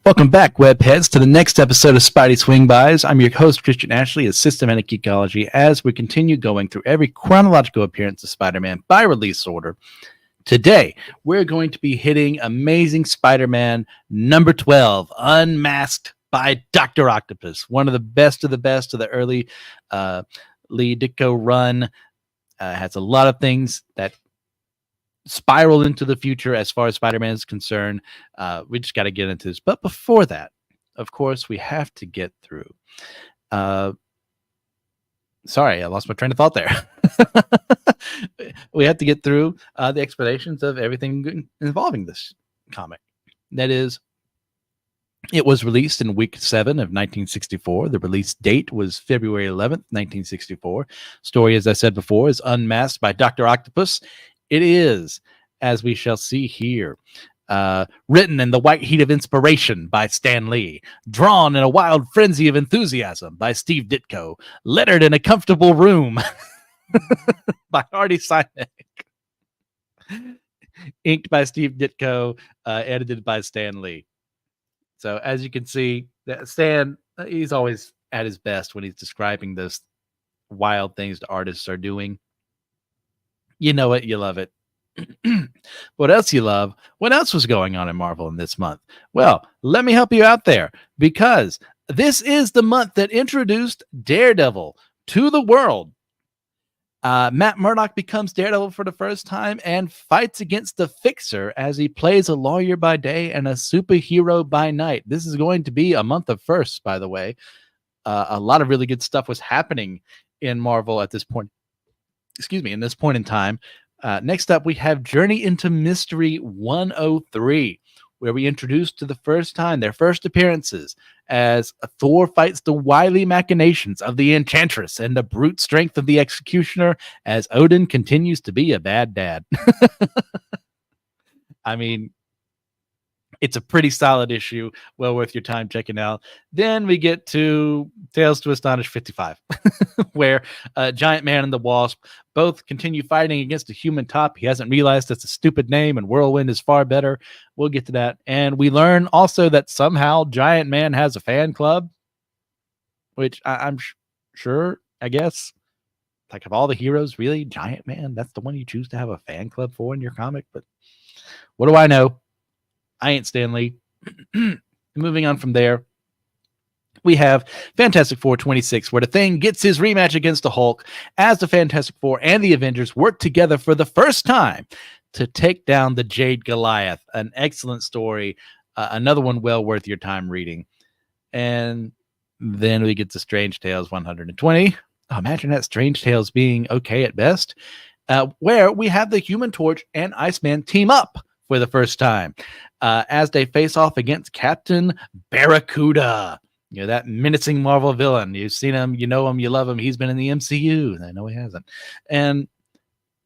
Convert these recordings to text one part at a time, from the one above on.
Welcome back, Webheads, to the next episode of Spidey Swing-Bys. I'm your host, Christian Ashley, a systematic geekology, as we continue going through every chronological appearance of Spider-Man by release order. Today, we're going to be hitting Amazing Spider-Man number 12, Unmasked by Doctor Octopus, one of the best of the early Lee Ditko run. Has a lot of things that spiral into the future as far as Spider-Man is concerned. We just got to get into this. But before that, of course, we have to get through. Sorry, I lost my train of thought there. We have to get through the explanations of everything involving this comic. That is, it was released in week 7 of 1964. The release date was February 11th, 1964. Story, as I said before, is Unmasked by Doctor Octopus. It is, as we shall see here, written in the white heat of inspiration by Stan Lee, drawn in a wild frenzy of enthusiasm by Steve Ditko, lettered in a comfortable room by Artie Simek, inked by Steve Ditko, edited by Stan Lee. So as you can see, Stan, he's always at his best when he's describing those wild things the artists are doing. You know it, you love it. What else you love? What else was going on in Marvel in this month? Well, let me help you out there, because this is the month that introduced Daredevil to the world. Matt Murdock becomes Daredevil for the first time and fights against the Fixer as he plays a lawyer by day and a superhero by night. This is going to be a month of firsts, by the way. A lot of really good stuff was happening in Marvel at this point. In this point in time. Next up, we have Journey into Mystery 103, where we introduced to the first time their first appearances as Thor fights the wily machinations of the Enchantress and the brute strength of the Executioner as Odin continues to be a bad dad. I mean, it's a pretty solid issue, well worth your time checking out. Then we get to Tales to Astonish 55, where Giant Man and the Wasp both continue fighting against a human top. He hasn't realized that's a stupid name, and Whirlwind is far better. We'll get to that. And we learn also that somehow Giant Man has a fan club, which I'm sure, I guess. Like, of all the heroes, really, Giant Man, that's the one you choose to have a fan club for in your comic? But what do I know? I ain't Stan Lee. Moving on from there, we have Fantastic Four 26, where the Thing gets his rematch against the Hulk as the Fantastic Four and the Avengers work together for the first time to take down the Jade Goliath. An excellent story. Another one well worth your time reading. And then we get to Strange Tales 120. Oh, imagine that, Strange Tales being okay at best, where we have the Human Torch and Iceman team up for the first time as they face off against Captain Barracuda. You know, that menacing Marvel villain. You've seen him, you know him, you love him. He's been in the MCU. I know he hasn't. And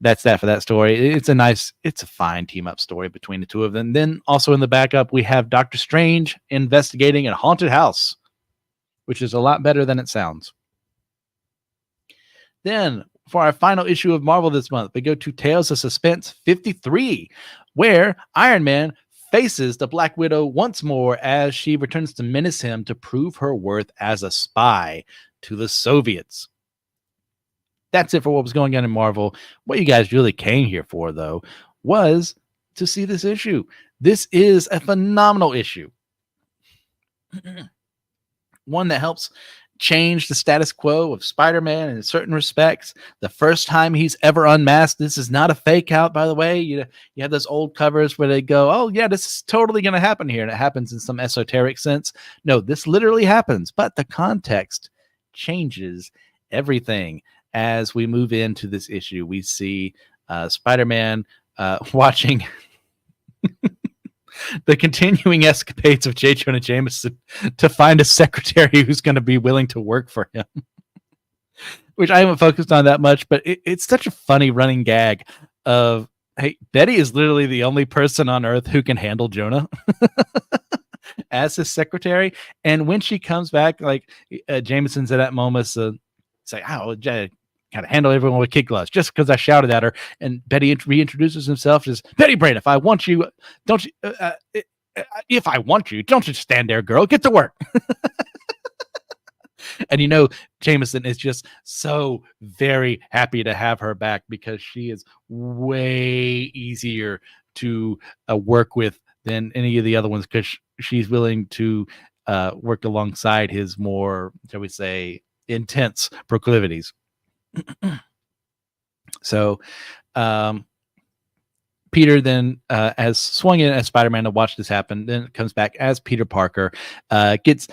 that's that for that story. It's a fine team-up story between the two of them. Then also in the backup, we have Doctor Strange investigating a haunted house, which is a lot better than it sounds. Then, for our final issue of Marvel this month, we go to Tales of Suspense 53, where Iron Man faces the Black Widow once more as she returns to menace him to prove her worth as a spy to the Soviets. That's it for what was going on in Marvel. What you guys really came here for, though, was to see this issue. This is a phenomenal issue. One that helps change the status quo of Spider-Man in certain respects. The first time he's ever unmasked. This is not a fake out, by the way. You have those old covers where they go, oh yeah, this is totally going to happen here, and it happens in some esoteric sense. No, this literally happens, but the context changes everything. As we move into this issue, we see Spider-Man watching the continuing escapades of J. Jonah Jameson to find a secretary who's going to be willing to work for him, which I haven't focused on that much, but it's such a funny running gag of, hey, Betty is literally the only person on Earth who can handle Jonah as his secretary. And when she comes back, like Jameson's at that moment, say, oh, kind of handle everyone with kid gloves just because I shouted at her. And Betty reintroduces himself as Betty Brant. If I want you, don't you? if I want you, don't just stand there, girl. Get to work. And Jameson is just so very happy to have her back because she is way easier to work with than any of the other ones, because she's willing to work alongside his more, shall we say, intense proclivities. So Peter then has swung in as Spider-Man to watch this happen, then comes back as Peter Parker, gets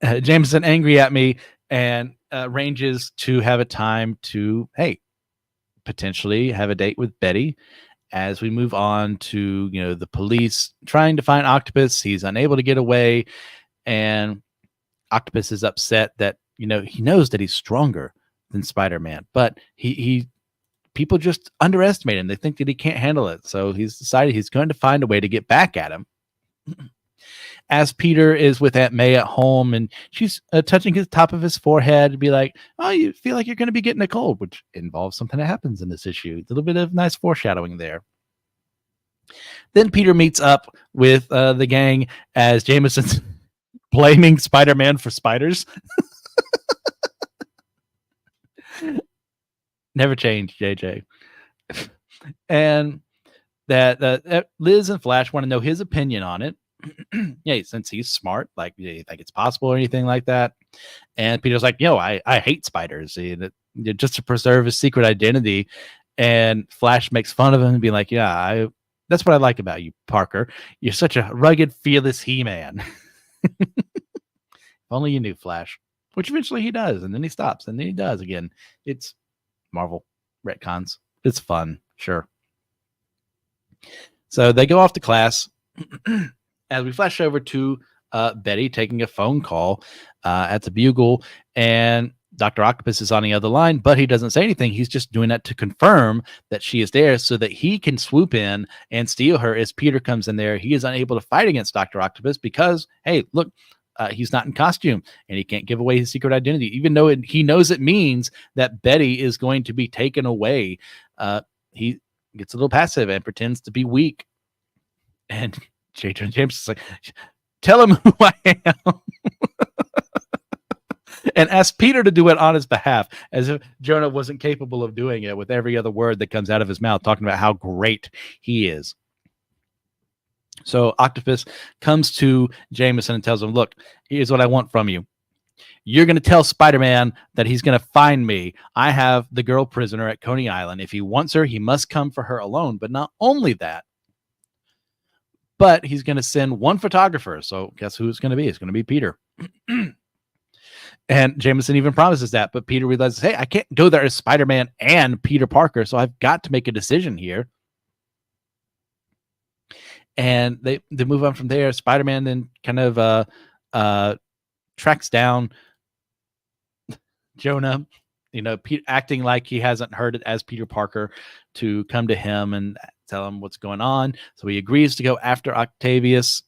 Jameson angry at me, and arranges to have a time to, potentially have a date with Betty. As we move on to, the police trying to find Octopus, he's unable to get away, and Octopus is upset that, he knows that he's stronger than Spider-Man, but people just underestimate him. They think that he can't handle it. So he's decided he's going to find a way to get back at him. As Peter is with Aunt May at home, and she's touching his top of his forehead to be like, oh, you feel like you're going to be getting a cold, which involves something that happens in this issue. A little bit of nice foreshadowing there. Then Peter meets up with the gang as Jameson's blaming Spider-Man for spiders. Never change, JJ. And that Liz and Flash want to know his opinion on it. Since he's smart, like, do you think it's possible or anything like that? And Peter's like, I hate spiders, just to preserve his secret identity. And Flash makes fun of him and be like, that's what I like about you, Parker. You're such a rugged, fearless He-Man. If only you knew, Flash. Which eventually he does, and then he stops, and then he does again. It's Marvel retcons. It's fun, sure. So they go off to class. As we flash over to Betty taking a phone call at the Bugle, and Dr. Octopus is on the other line, but he doesn't say anything. He's just doing that to confirm that she is there so that he can swoop in and steal her. As Peter comes in there, he is unable to fight against Dr. Octopus because, hey, look, he's not in costume and he can't give away his secret identity, even though he knows it means that Betty is going to be taken away. He gets a little passive and pretends to be weak. And J. Jonah James is like, tell him who I am. And ask Peter to do it on his behalf, as if Jonah wasn't capable of doing it with every other word that comes out of his mouth, talking about how great he is. So Octopus comes to Jameson and tells him, look, here's what I want from you. You're going to tell Spider-Man that he's going to find me. I have the girl prisoner at Coney Island. If he wants her, he must come for her alone. But not only that, but he's going to send one photographer. So guess who it's going to be? It's going to be Peter. And Jameson even promises that. But Peter realizes, hey, I can't go there as Spider-Man and Peter Parker. So I've got to make a decision here. And they move on from there. Spider-Man then kind of tracks down Jonah, acting like he hasn't heard it as Peter Parker, to come to him and tell him what's going on. So he agrees to go after Octavius.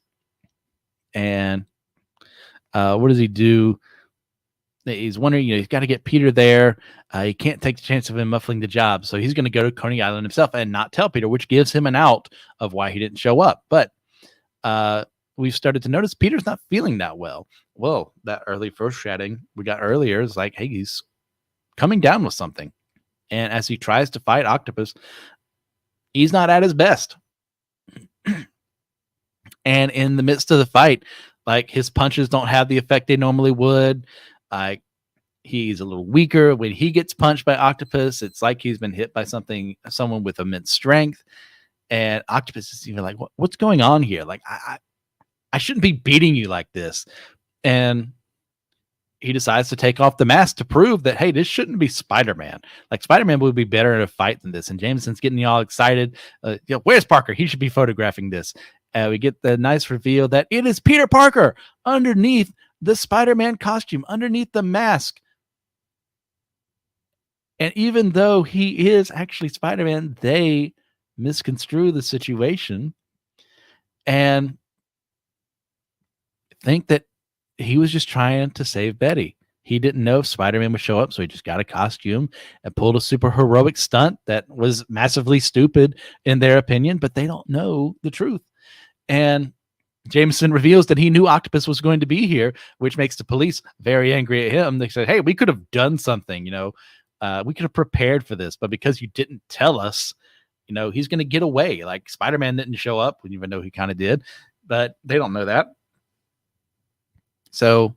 And what does he do? He's wondering, he's got to get Peter there. He can't take the chance of him muffling the job. So he's going to go to Coney Island himself and not tell Peter, which gives him an out of why he didn't show up. But we've started to notice Peter's not feeling that well. Well, that early foreshadowing we got earlier is like, hey, he's coming down with something. And as he tries to fight Octopus, he's not at his best. And in the midst of the fight, like, his punches don't have the effect they normally would. He's a little weaker. When he gets punched by Octopus, it's like he's been hit by someone with immense strength. And Octopus is even like, what's going on here? Like, I shouldn't be beating you like this. And he decides to take off the mask to prove that, hey, this shouldn't be Spider-Man. Like, Spider-Man would be better in a fight than this. And Jameson's getting all excited. Where's Parker? He should be photographing this. We get the nice reveal that it is Peter Parker underneath the Spider-Man costume, underneath the mask. And even though he is actually Spider-Man, they misconstrue the situation and think that he was just trying to save Betty. He didn't know if Spider-Man would show up, so he just got a costume and pulled a super heroic stunt that was massively stupid in their opinion, but they don't know the truth. And Jameson reveals that he knew Octopus was going to be here, which makes the police very angry at him. They said, hey, we could have done something, we could have prepared for this, but because you didn't tell us, he's going to get away. Like Spider-Man didn't show up, even though he kind of did, but they don't know that. So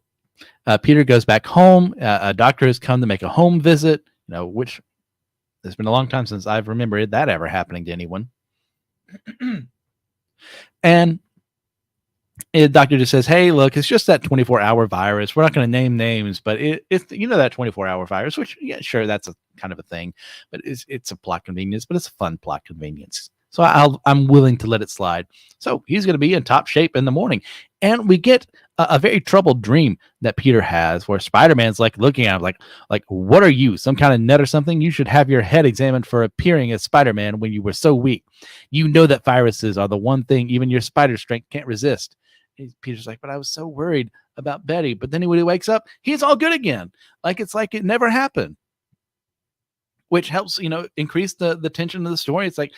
Peter goes back home. A doctor has come to make a home visit, which it's been a long time since I've remembered that ever happening to anyone. And the doctor just says, hey, look, it's just that 24-hour virus. We're not going to name names, but it's that 24-hour virus, which, yeah, sure, that's a kind of a thing, but it's a plot convenience, but it's a fun plot convenience. So I'm willing to let it slide. So he's going to be in top shape in the morning. And we get a very troubled dream that Peter has where Spider-Man's like looking at him like, what are you, some kind of nut or something? You should have your head examined for appearing as Spider-Man when you were so weak. You know that viruses are the one thing even your spider strength can't resist. Peter's like, but I was so worried about Betty. But then when he wakes up, he's all good again. It's like it never happened, which helps, increase the tension of the story. It's like,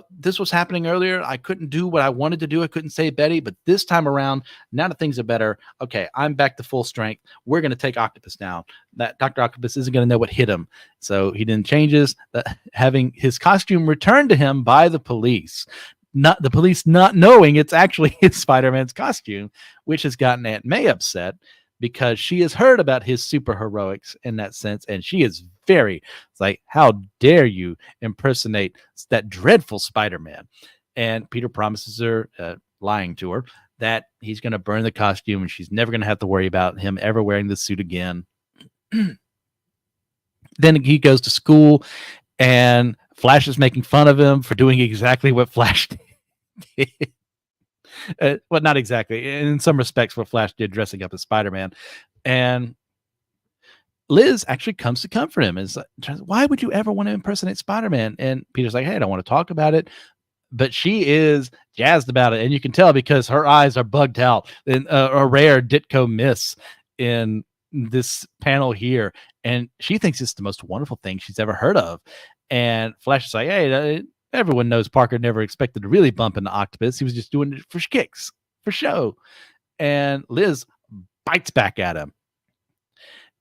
this was happening earlier. I couldn't do what I wanted to do. I couldn't save Betty, but this time around, now that things are better, okay, I'm back to full strength. We're going to take Octopus down. That Dr. Octopus isn't going to know what hit him. So he then changes, having his costume returned to him by the police. Not the police not knowing it's actually his Spider-Man's costume, which has gotten Aunt May upset because she has heard about his super heroics in that sense, and she is it's like, how dare you impersonate that dreadful Spider-Man? And Peter promises her, lying to her, that he's going to burn the costume and she's never going to have to worry about him ever wearing the suit again. Then he goes to school and Flash is making fun of him for doing exactly what Flash did. Well, not exactly. In some respects, what Flash did, dressing up as Spider-Man. And Liz actually comes to comfort him. Is why would you ever want to impersonate Spider-Man? And Peter's like, hey, I don't want to talk about it. But she is jazzed about it. And you can tell because her eyes are bugged out. And a rare Ditko miss in this panel here. And she thinks it's the most wonderful thing she's ever heard of. And Flash is like, hey, everyone knows Parker never expected to really bump into Octopus. He was just doing it for kicks, for show. And Liz bites back at him.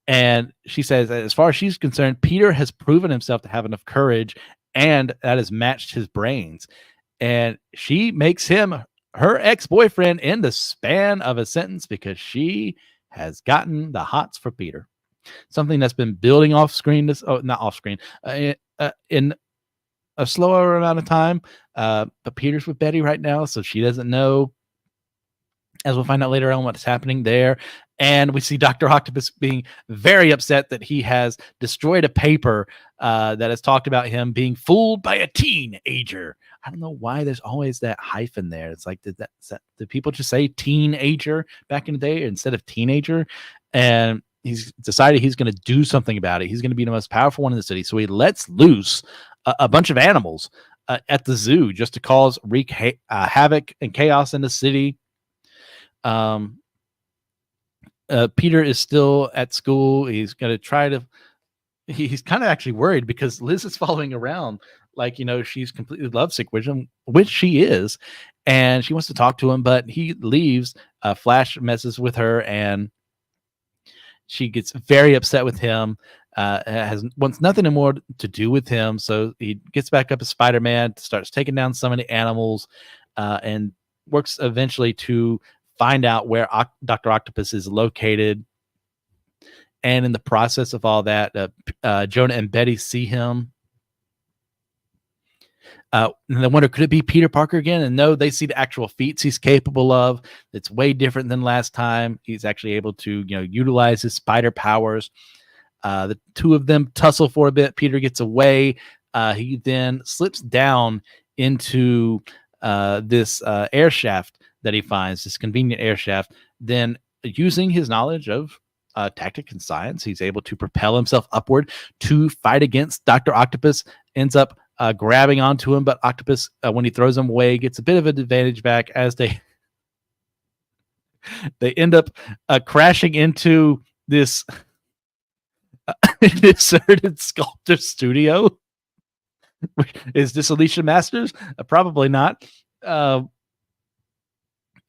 And she says, as far as she's concerned, Peter has proven himself to have enough courage and that has matched his brains. And she makes him her ex-boyfriend in the span of a sentence because she has gotten the hots for Peter. Something that's been building off screen, not off screen, in a slower amount of time. But Peter's with Betty right now, so she doesn't know, as we'll find out later on, what's happening there. And we see Dr. Octopus being very upset that he has destroyed a paper that has talked about him being fooled by a teenager. I don't know why there's always that hyphen there. It's like, did people just say teenager back in the day instead of teenager? And he's decided he's going to do something about it. He's going to be the most powerful one in the city. So he lets loose a bunch of animals at the zoo just to wreak havoc and chaos in the city. Peter is still at school. He's going to try to, he's kind of actually worried because Liz is following around like, she's completely lovesick with him, which she is. And she wants to talk to him, but he leaves. Flash messes with her and she gets very upset with him. Wants nothing more to do with him. So he gets back up as Spider-Man, starts taking down some of the animals, and works eventually to find out where Dr. Octopus is located. And in the process of all that, Jonah and Betty see him. And they wonder, could it be Peter Parker again? And no, they see the actual feats he's capable of. It's way different than last time. He's actually able to, utilize his spider powers. The two of them tussle for a bit. Peter gets away. He then slips down into this air shaft that he finds, this convenient air shaft. Then, using his knowledge of tactic and science, he's able to propel himself upward to fight against Dr. Octopus. Ends up grabbing onto him, but Octopus, when he throws him away, gets a bit of an advantage back as they end up crashing into this deserted sculptor studio. Is this Alicia Masters? Probably not.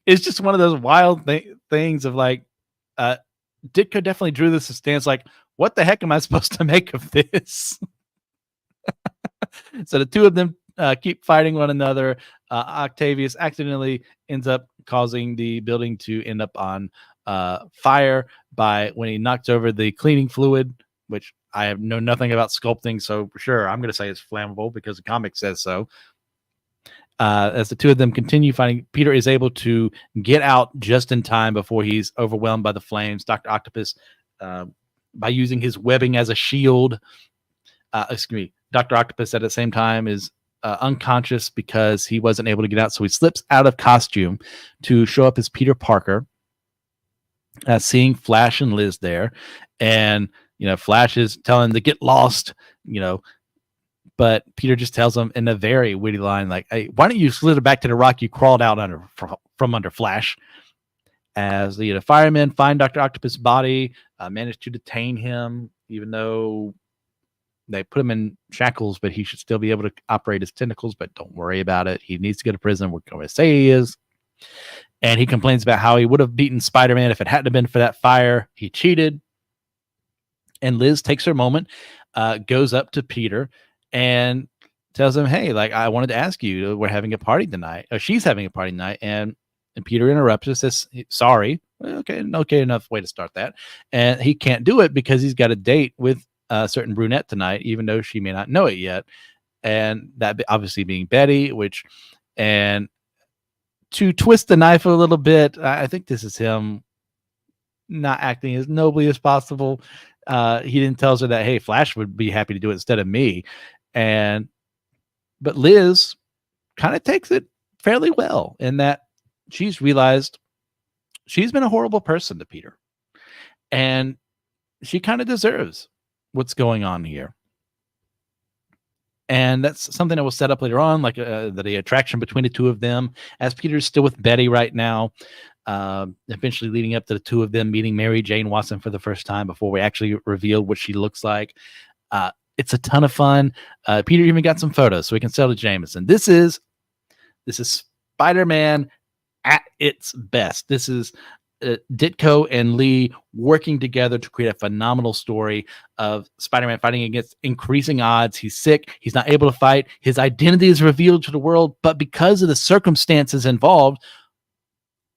it's just one of those wild things of like, uh, Ditko definitely drew this stance like, what the heck am I supposed to make of this? So the two of them keep fighting one another. Octavius accidentally ends up causing the building to end up on fire by when he knocks over the cleaning fluid, which I know nothing about sculpting, so for sure I'm going to say it's flammable because the comic says so. As the two of them continue fighting, Peter is able to get out just in time before he's overwhelmed by the flames. Dr. Octopus, by using his webbing as a shield, Dr. Octopus at the same time is unconscious because he wasn't able to get out. So he slips out of costume to show up as Peter Parker, seeing Flash and Liz there. And, Flash is telling them to get lost, but Peter just tells him in a very witty line, like, hey, why don't you slither back to the rock you crawled out from under, Flash? As the firemen find Dr. Octopus' body, manage to detain him, even though they put him in shackles, but he should still be able to operate his tentacles, but don't worry about it. He needs to go to prison. We're going to say he is. And he complains about how he would have beaten Spider-Man if it hadn't been for that fire. He cheated. And Liz takes her moment, goes up to Peter and tells him, hey, like, I wanted to ask you, we're having a party tonight. She's having a party tonight. And Peter interrupts and says, sorry. Okay, enough way to start that. And he can't do it because he's got a date with a certain brunette tonight, even though she may not know it yet. And that obviously being Betty, and to twist the knife a little bit, I think this is him not acting as nobly as possible. He didn't tell her that, hey, Flash would be happy to do it instead of me. But Liz kind of takes it fairly well in that she's realized she's been a horrible person to Peter. And she kind of deserves what's going on here. And that's something that will set up later on, like the attraction between the two of them, as Peter's still with Betty right now, eventually leading up to the two of them meeting Mary Jane Watson for the first time before we actually reveal what she looks like. It's a ton of fun. Peter even got some photos so we can sell to Jameson. This is Spider-Man at its best. This is Ditko and Lee working together to create a phenomenal story of Spider-Man fighting against increasing odds. He's sick. He's not able to fight. His identity is revealed to the world, but because of the circumstances involved,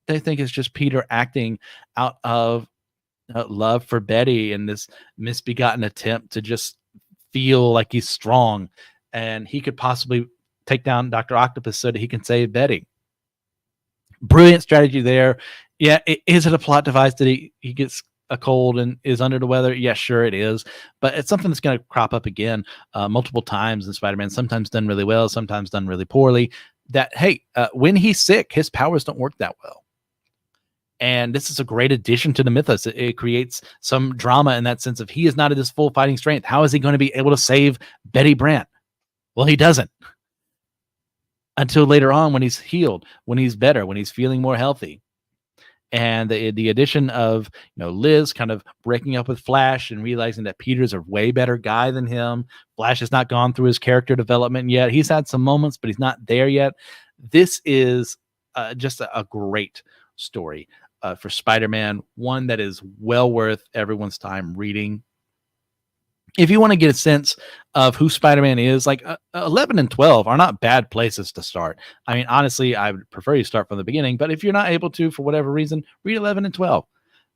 they think it's just Peter acting out of love for Betty and this misbegotten attempt to just feel like he's strong and he could possibly take down Dr. Octopus so that he can save Betty. Brilliant strategy there. Yeah, is it a plot device that he gets a cold and is under the weather? Yeah, sure it is. But it's something that's going to crop up again multiple times in Spider-Man, sometimes done really well, sometimes done really poorly. That, hey, when he's sick, his powers don't work that well. And this is a great addition to the mythos. It creates some drama in that sense of he is not at his full fighting strength. How is he going to be able to save Betty Brant? Well, he doesn't. Until later on when he's healed, when he's better, when he's feeling more healthy. And the addition of Liz kind of breaking up with Flash and realizing that Peter's a way better guy than him. Flash has not gone through his character development yet. He's had some moments, but he's not there yet. This is just a great story for Spider-Man, one that is well worth everyone's time reading. If you want to get a sense of who Spider-Man is, like 11 and 12 are not bad places to start. I mean, honestly, I would prefer you start from the beginning, but if you're not able to, for whatever reason, read 11 and 12.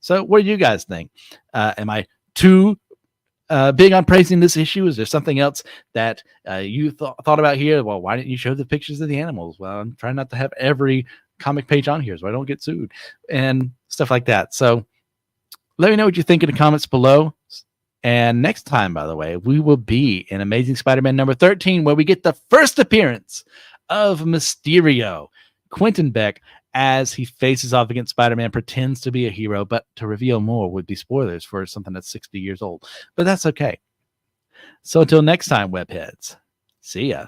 So what do you guys think? Am I too big on praising this issue? Is there something else that you thought about here? Well, why didn't you show the pictures of the animals? Well, I'm trying not to have every comic page on here so I don't get sued and stuff like that. So let me know what you think in the comments below. And next time, by the way, we will be in Amazing Spider-Man number 13, where we get the first appearance of Mysterio. Quentin Beck, as he faces off against Spider-Man, pretends to be a hero, but to reveal more would be spoilers for something that's 60 years old. But that's okay. So until next time, Webheads, see ya.